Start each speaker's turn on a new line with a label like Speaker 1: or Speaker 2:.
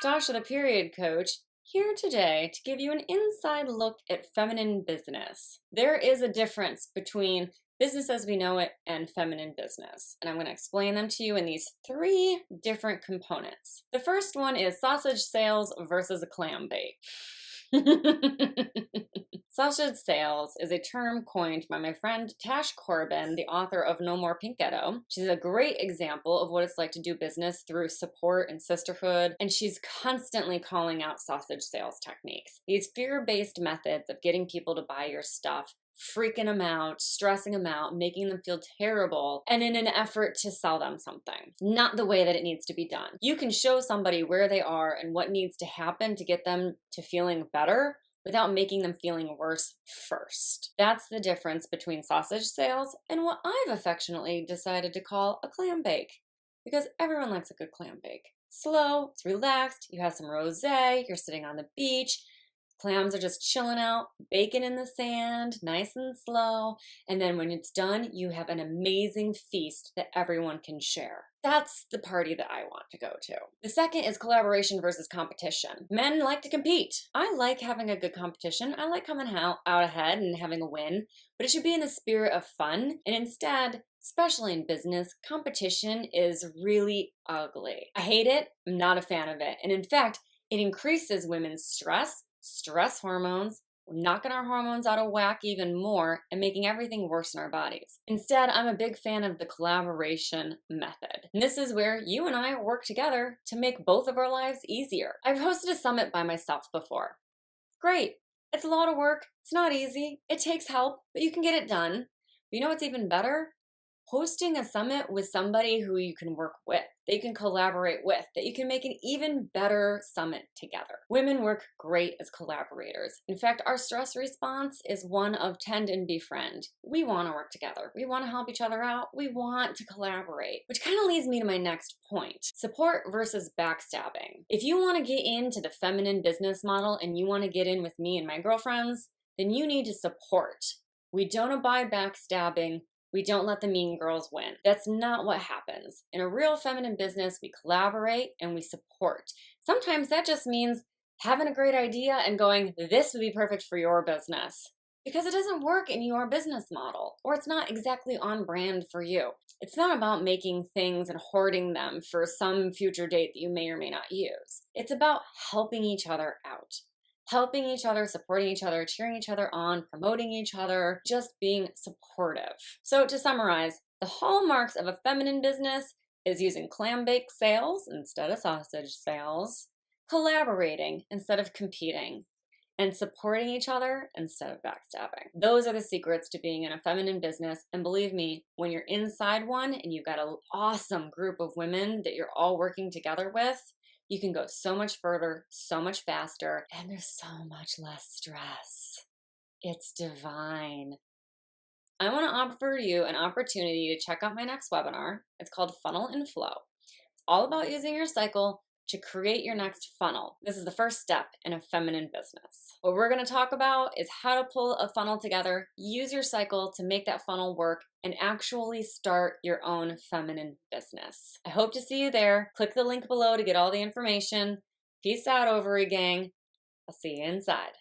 Speaker 1: Stasha, the period coach, here today to give you an inside look at feminine business. There is a difference between business as we know it and feminine business, and I'm going to explain them to you in these three different components. The first one is sausage sales versus a clam bake. Sausage sales is a term coined by my friend Tash Corbin, the author of No More Pink Ghetto. She's a great example of what it's like to do business through support and sisterhood, and she's constantly calling out sausage sales techniques. These fear-based methods of getting people to buy your stuff, freaking them out, stressing them out, making them feel terrible, and in an effort to sell them something. Not the way that it needs to be done. You can show somebody where they are and what needs to happen to get them to feeling better without making them feeling worse first. That's the difference between sausage sales and what I've affectionately decided to call a clam bake, because everyone likes a good clam bake. Slow, it's relaxed, you have some rosé, you're sitting on the beach, clams are just chilling out, bacon in the sand, nice and slow, and then when it's done, you have an amazing feast that everyone can share. That's the party that I want to go to. The second is collaboration versus competition. Men like to compete. I like having a good competition. I like coming out ahead and having a win, but it should be in the spirit of fun, and instead, especially in business, competition is really ugly. I hate it. I'm not a fan of it. And in fact, it increases women's stress hormones, knocking our hormones out of whack even more and making everything worse in our bodies. Instead, I'm a big fan of the collaboration method. And this is where you and I work together to make both of our lives easier. I've hosted a summit by myself before. Great. It's a lot of work. It's not easy. It takes help, but you can get it done. But you know what's even better? Hosting a summit with somebody who you can work with, that you can collaborate with, that you can make an even better summit together. Women work great as collaborators. In fact, our stress response is one of tend and befriend. We want to work together. We want to help each other out. We want to collaborate, which kind of leads me to my next point. Support versus backstabbing. If you want to get into the feminine business model and you want to get in with me and my girlfriends, then you need to support. We don't abide backstabbing. We don't let the mean girls win. That's not what happens. In a real feminine business, we collaborate and we support. Sometimes that just means having a great idea and going, this would be perfect for your business. Because it doesn't work in your business model, or it's not exactly on brand for you. It's not about making things and hoarding them for some future date that you may or may not use. It's about helping each other out. Helping each other, supporting each other, cheering each other on, promoting each other, just being supportive. So to summarize, the hallmarks of a feminine business is using clam bake sales instead of sausage sales, collaborating instead of competing, and supporting each other instead of backstabbing. Those are the secrets to being in a feminine business, and believe me, when you're inside one and you've got an awesome group of women that you're all working together with, you can go so much further, so much faster, and there's so much less stress. It's divine. I want to offer you an opportunity to check out my next webinar. It's called Funnel and Flow. It's all about using your cycle to create your next funnel. This is the first step in a feminine business. What we're going to talk about is how to pull a funnel together, use your cycle to make that funnel work, and actually start your own feminine business. I hope to see you there. Click the link below to get all the information. Peace out, Ovary Gang. I'll see you inside.